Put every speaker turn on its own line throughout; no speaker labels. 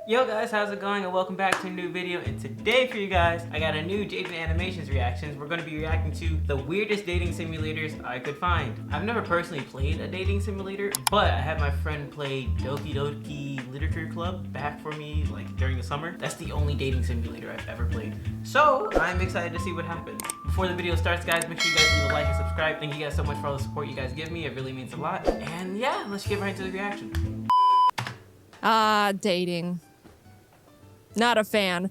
Yo guys, how's it going? And welcome back to a new video. And today for you guys, I got a new Jaidenanimations reactions. We're going to be reacting to the weirdest dating simulators I could find. I've never personally played a dating simulator, but I had my friend play Doki Doki Literature Club back for me like during the summer. That's the only dating simulator I've ever played. So I'm excited to see what happens. Before the video starts, guys, make sure you guys leave a like and subscribe. Thank you guys so much for all the support you guys give me. It really means a lot. And yeah, let's get right into the reaction.
Dating. Not a fan.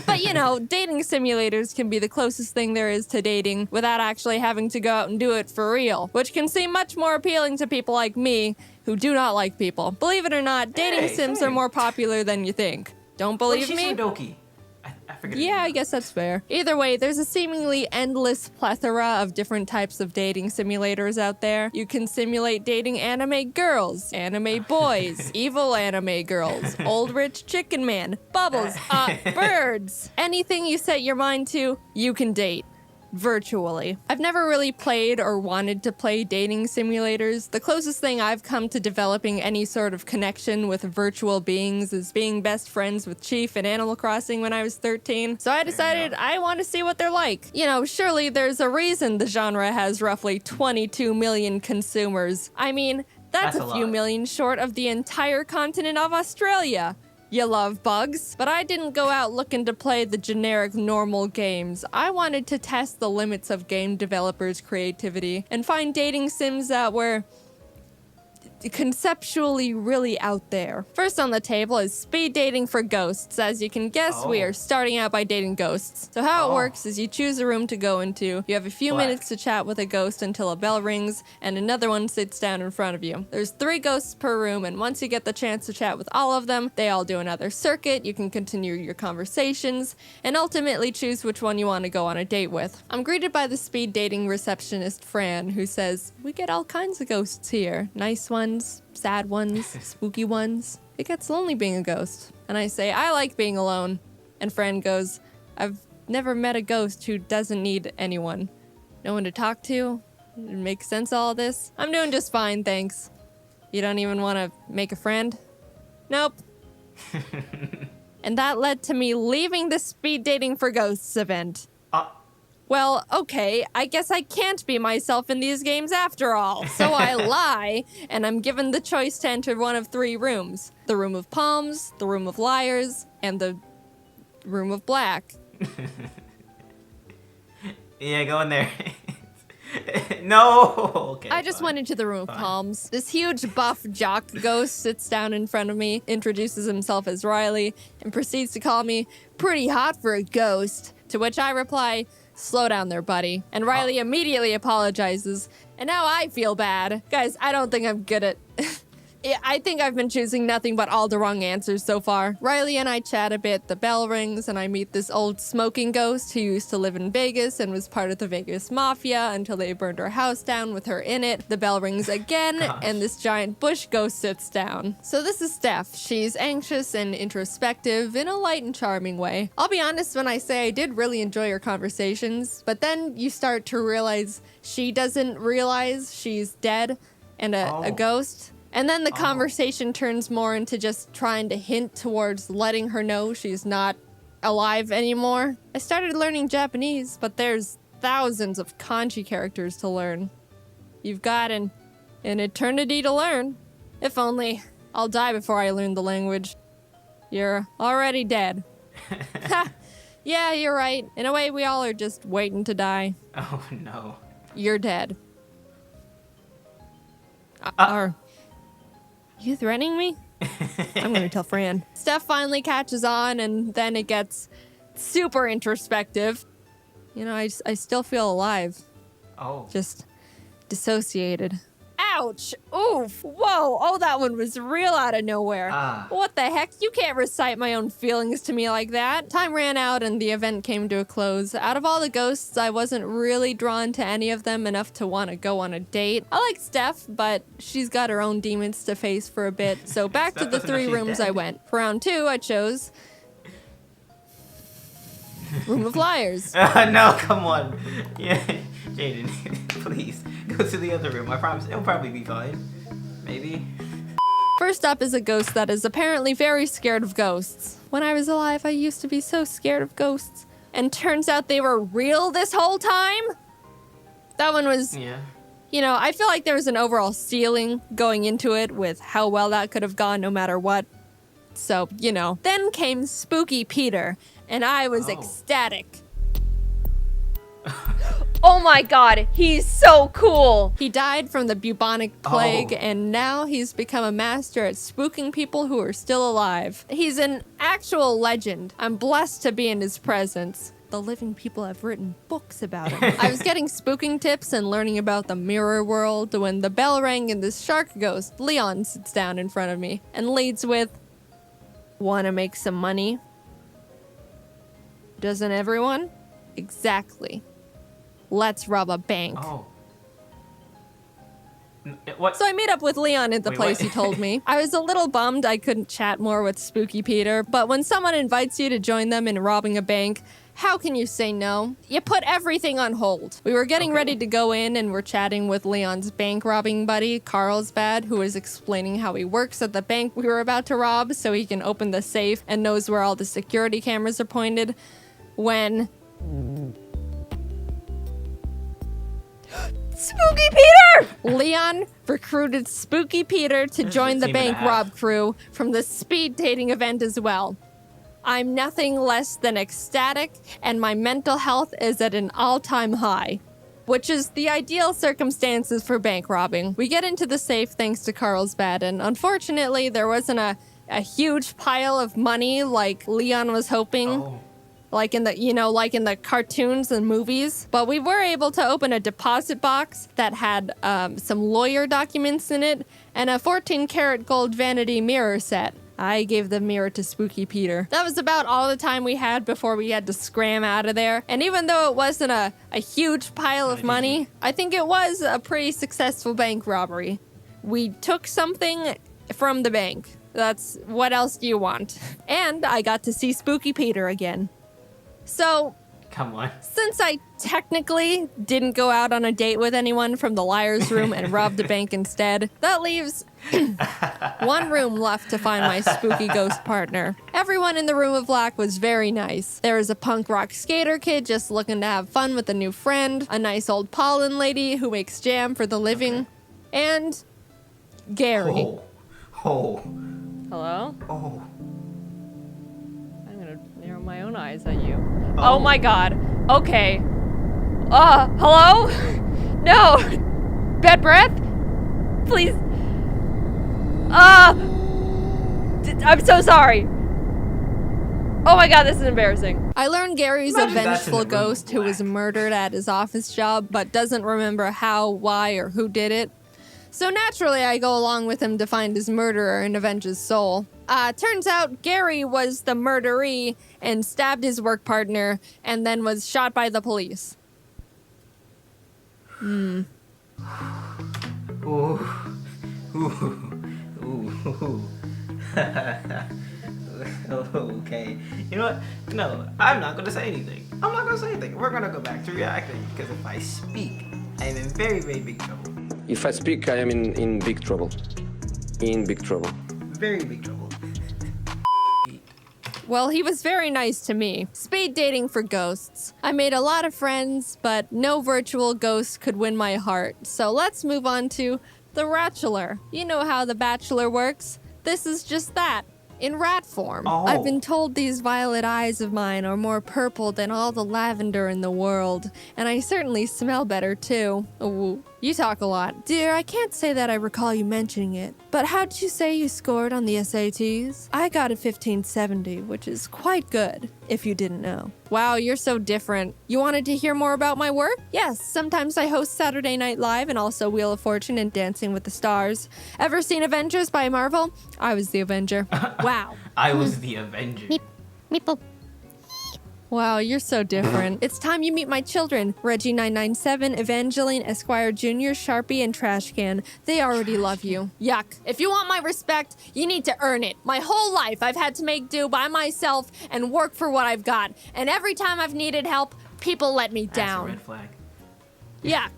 But you know, dating simulators can be the closest thing there is to dating without actually having to go out and do it for real, which can seem much more appealing to people like me who do not like people. Believe it or not, dating sims are more popular than you think. Don't believe
she's
me?
from Doki. I forget.
Yeah, I guess that's fair. Either way, there's a seemingly endless plethora of different types of dating simulators out there. You can simulate dating anime girls, anime boys, evil anime girls, old rich chicken man, bubbles, birds. Anything you set your mind to, you can date. Virtually. I've never really played or wanted to play dating simulators. The closest thing I've come to developing any sort of connection with virtual beings is being best friends with Chief in Animal Crossing when I was 13. So I decided I want to see what they're like. You know, surely there's a reason the genre has roughly 22 million consumers. I mean, that's a few million short of the entire continent of Australia. You love bugs. But I didn't go out looking to play the generic normal games. I wanted to test the limits of game developers' creativity and find dating sims that were conceptually really out there. First on the table is speed dating for ghosts. As you can guess, we are starting out by dating ghosts. So how it works is you choose a room to go into, you have a few minutes to chat with a ghost until a bell rings, and another one sits down in front of you. There's 3 ghosts per room, and once you get the chance to chat with all of them, they all do another circuit, you can continue your conversations, and ultimately choose which one you want to go on a date with. I'm greeted by the speed dating receptionist Fran, who says, "We get all kinds of ghosts here. Nice ones, sad ones, spooky ones. It gets lonely being a ghost." And I say, "I like being alone." And Fran goes, "I've never met a ghost who doesn't need anyone. No one to talk to. It makes sense, all this. I'm doing just fine, thanks. You don't even want to make a friend?" Nope. And that led to me leaving the speed dating for ghosts event. Well, okay, I guess I can't be myself in these games after all. So I lie, and I'm given the choice to enter one of 3 rooms. The room of palms, the room of liars, and the room of black.
Yeah, go in there. No! Okay,
I just went into the room of palms. This huge buff jock ghost sits down in front of me, introduces himself as Riley, and proceeds to call me pretty hot for a ghost. To which I reply, "Slow down there, buddy." And Riley immediately apologizes. And now I feel bad. Guys, I don't think I'm good at... I think I've been choosing nothing but all the wrong answers so far. Riley and I chat a bit, the bell rings, and I meet this old smoking ghost who used to live in Vegas and was part of the Vegas Mafia until they burned her house down with her in it. The bell rings again, and this giant bush ghost sits down. So this is Steph. She's anxious and introspective in a light and charming way. I'll be honest when I say I did really enjoy her conversations, but then you start to realize she doesn't realize she's dead and a ghost. And then the conversation turns more into just trying to hint towards letting her know she's not alive anymore. I started learning Japanese, but there's thousands of kanji characters to learn. You've got an eternity to learn. If only. I'll die before I learn the language. You're already dead. Ha! Yeah, you're right. In a way, we all are just waiting to die.
Oh, no.
You're dead. Are you threatening me? I'm gonna tell Fran. Steph finally catches on, and then it gets super introspective. You know, I still feel alive. Just dissociated. Ouch! Oof! Whoa! Oh, that one was real out of nowhere. What the heck? You can't recite my own feelings to me like that. Time ran out and the event came to a close. Out of all the ghosts, I wasn't really drawn to any of them enough to want to go on a date. I like Steph, but she's got her own demons to face for a bit. So back to the 3 rooms I went. For round 2, I chose Room of Liars.
No, come on. Yeah, Jaiden, please go to the other room. I promise it'll probably be fine. Maybe.
First up is a ghost that is apparently very scared of ghosts. When I was alive, I used to be so scared of ghosts. And turns out they were real this whole time? That one was, you know, I feel like there was an overall ceiling going into it with how well that could have gone no matter what. So, you know. Then came Spooky Peter, and I was ecstatic.
Oh my god, he's so cool!
He died from the bubonic plague, and now he's become a master at spooking people who are still alive. He's an actual legend. I'm blessed to be in his presence. The living people have written books about him. I was getting spooking tips and learning about the mirror world when the bell rang and this shark ghost, Leon, sits down in front of me and leads with, "Wanna make some money? Doesn't everyone? Exactly. Let's rob a bank."
What?
So I meet up with Leon at the place he told me. I was a little bummed I couldn't chat more with Spooky Peter, but when someone invites you to join them in robbing a bank, how can you say no? You put everything on hold. We were getting ready to go in and we're chatting with Leon's bank robbing buddy, Carlsbad, who was explaining how he works at the bank we were about to rob so he can open the safe and knows where all the security cameras are pointed. When...
Spooky Peter!
Leon recruited Spooky Peter to join the bank rob crew from the speed dating event as well. I'm nothing less than ecstatic, and my mental health is at an all-time high, which is the ideal circumstances for bank robbing. We get into the safe thanks to Carlsbad, and unfortunately there wasn't a huge pile of money like Leon was hoping. Like in the, you know, like in the cartoons and movies. But we were able to open a deposit box that had some lawyer documents in it and a 14-karat gold vanity mirror set. I gave the mirror to Spooky Peter. That was about all the time we had before we had to scram out of there. And even though it wasn't a huge pile of money, I think it was a pretty successful bank robbery. We took something from the bank. That's, what else do you want? And I got to see Spooky Peter again. So,
come on.
Since I technically didn't go out on a date with anyone from the liar's room and robbed a bank instead, that leaves one room left to find my spooky ghost partner. Everyone in the room of black was very nice. There was a punk rock skater kid just looking to have fun with a new friend, a nice old pollen lady who makes jam for the living, and Gary.
Hello?
Oh.
Narrow my own eyes at you. Oh my god. Okay. Hello? No. Bad breath? Please. I'm so sorry. Oh my god, this is embarrassing.
I learned Gary's a vengeful ghost who was murdered at his office job but doesn't remember how, why, or who did it. So naturally, I go along with him to find his murderer and avenge his soul. Turns out Gary was the murderee and stabbed his work partner and then was shot by the police.
Ooh. Okay. You know what? No, I'm not gonna say anything. We're gonna go back to reacting because if I speak, I am in very, very big trouble.
If I speak, I am in big trouble. In big trouble.
Very big trouble.
Well, he was very nice to me. Speed dating for ghosts. I made a lot of friends, but no virtual ghost could win my heart. So let's move on to The Bachelor. You know how The Bachelor works. This is just that. In rat form. I've been told these violet eyes of mine are more purple than all the lavender in the world, and I certainly smell better too. Ooh, you talk a lot. Dear, I can't say that I recall you mentioning it, but how'd you say you scored on the SATs? I got a 1570, which is quite good, if you didn't know. Wow, you're so different. You wanted to hear more about my work? Yes, sometimes I host Saturday Night Live and also Wheel of Fortune and Dancing with the Stars. Ever seen Avengers by Marvel? I was the Avenger. Wow.
I was the Avenger.
Meeple. Wow, you're so different. It's time you meet my children. Reggie997, Evangeline, Esquire Jr., Sharpie, and Trashcan. They already love you. Yuck. If you want my respect, you need to earn it. My whole life, I've had to make do by myself and work for what I've got. And every time I've needed help, people let me down.
That's a red flag.
Yuck.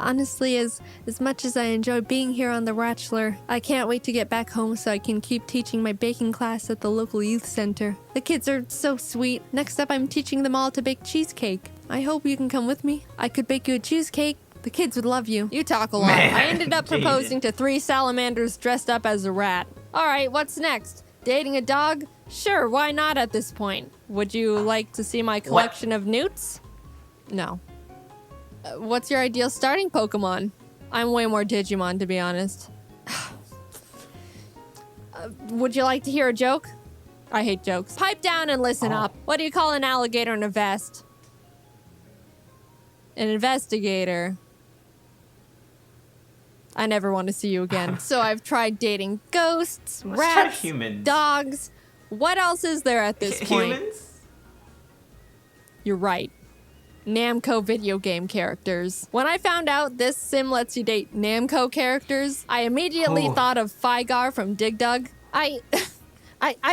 Honestly, as much as I enjoy being here on The Bachelor, I can't wait to get back home so I can keep teaching my baking class at the local youth center. The kids are so sweet. Next up, I'm teaching them all to bake cheesecake. I hope you can come with me. I could bake you a cheesecake. The kids would love you. You talk a lot.
Man,
I ended up proposing to 3 salamanders dressed up as a rat. All right, what's next? Dating a dog? Sure, why not at this point? Would you like to see my collection of newts? No. What's your ideal starting Pokemon? I'm way more Digimon, to be honest. Would you like to hear a joke? I hate jokes. Pipe down and listen up. What do you call an alligator in a vest? An investigator. I never want to see you again. So I've tried dating ghosts,
Let's try
rats,
humans.
dogs. What else is there at this point?
Humans?
You're right. Namco video game characters. When I found out this sim lets you date Namco characters, I immediately thought of Fygar from Dig Dug. I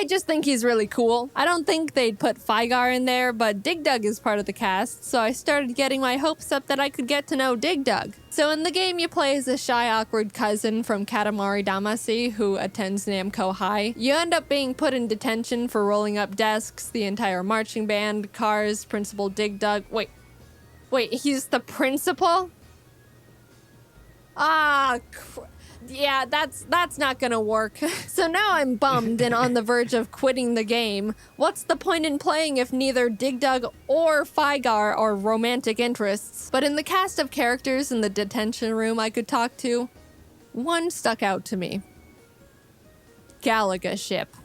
just think he's really cool. I don't think they'd put Fygar in there, but Dig Dug is part of the cast, so I started getting my hopes up that I could get to know Dig Dug. So in the game, you play as a shy, awkward cousin from Katamari Damacy who attends Namco High. You end up being put in detention for rolling up desks, the entire marching band, cars, Principal Dig Dug. Wait, he's the principal? Yeah, that's not gonna work. So now I'm bummed and on the verge of quitting the game. What's the point in playing if neither Dig Dug or Fygar are romantic interests? But in the cast of characters in the detention room I could talk to, one stuck out to me. Galaga Ship.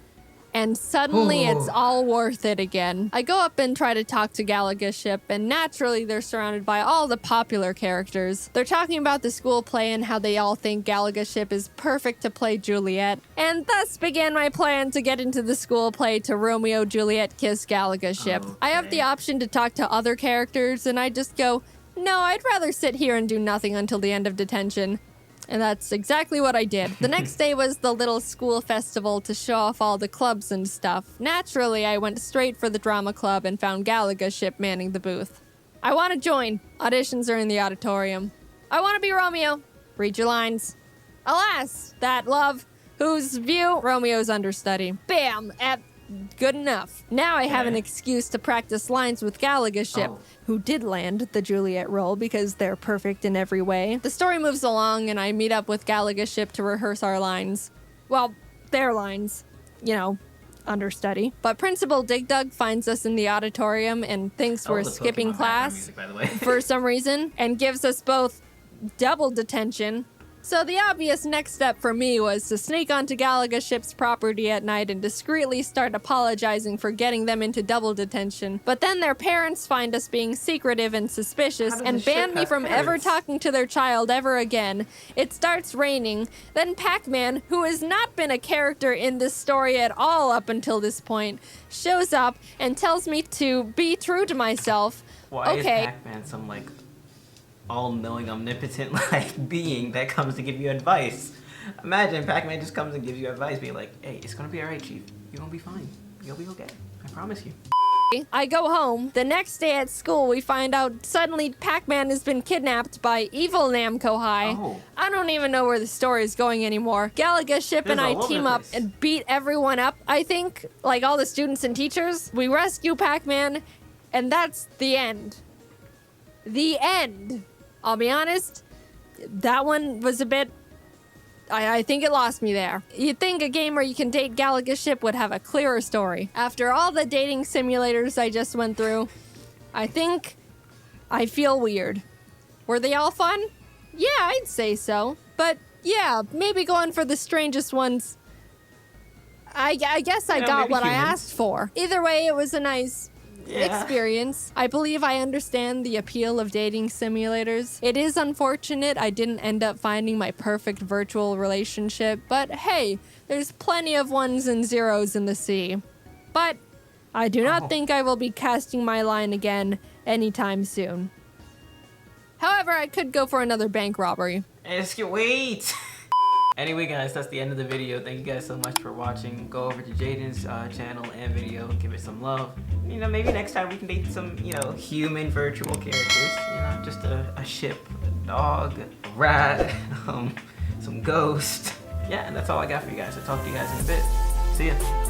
And suddenly it's all worth it again. I go up and try to talk to Galaga Ship, and naturally they're surrounded by all the popular characters. They're talking about the school play and how they all think Galaga Ship is perfect to play Juliet. And thus began my plan to get into the school play to Romeo Juliet Kiss Galaga Ship. Okay. I have the option to talk to other characters, and I just go, no, I'd rather sit here and do nothing until the end of detention. And that's exactly what I did. The next day was the little school festival to show off all the clubs and stuff. Naturally, I went straight for the drama club and found Galaga Ship manning the booth. I want to join. Auditions are in the auditorium. I want to be Romeo. Read your lines. Alas, that love, whose view Romeo's understudy. Bam! Good enough. Now I have an excuse to practice lines with Galaga Ship, who did land the Juliet role because they're perfect in every way. The story moves along and I meet up with Galaga Ship to rehearse our lines. Well, their lines. You know, understudy. But Principal Dig Dug finds us in the auditorium and thinks we're skipping class music, by the way. For some reason and gives us both double detention. So the obvious next step for me was to sneak onto Galaga Ship's property at night and discreetly start apologizing for getting them into double detention. But then their parents find us being secretive and suspicious and ban me from ever talking to their child ever again. It starts raining. Then Pac-Man, who has not been a character in this story at all up until this point, shows up and tells me to be true to myself.
Why is Pac-Man some, like, all-knowing, omnipotent, like, being that comes to give you advice? Imagine Pac-Man just comes and gives you advice, being like, hey, it's gonna be alright, Chief. You're gonna be fine. You'll be okay. I promise you. I go home. The next day at school, we find out suddenly Pac-Man has been kidnapped by evil Namco High. I don't even know where the story is going anymore. Galaga Ship and I team up and beat everyone up, I think, like all the students and teachers. We rescue Pac-Man, and that's the end. The end. I'll be honest, that one was a bit... I think it lost me there. You'd think a game where you can date Galaga Ship would have a clearer story. After all the dating simulators I just went through, I think I feel weird. Were they all fun? Yeah, I'd say so. But yeah, maybe going for the strangest ones. I guess I got what I asked for. Either way, it was a nice... experience. I believe I understand the appeal of dating simulators. It is unfortunate I didn't end up finding my perfect virtual relationship, but hey, there's plenty of ones and zeros in the sea. But I do not think I will be casting my line again anytime soon. However, I could go for another bank robbery. Wait! Anyway guys, that's the end of the video. Thank you guys so much for watching. Go over to Jaiden's channel and video, give it some love. You know, maybe next time we can date some, you know, human virtual characters. You know, just a ship dog, a rat, some ghost. Yeah, and that's all I got for you guys. I'll talk to you guys in a bit. See ya.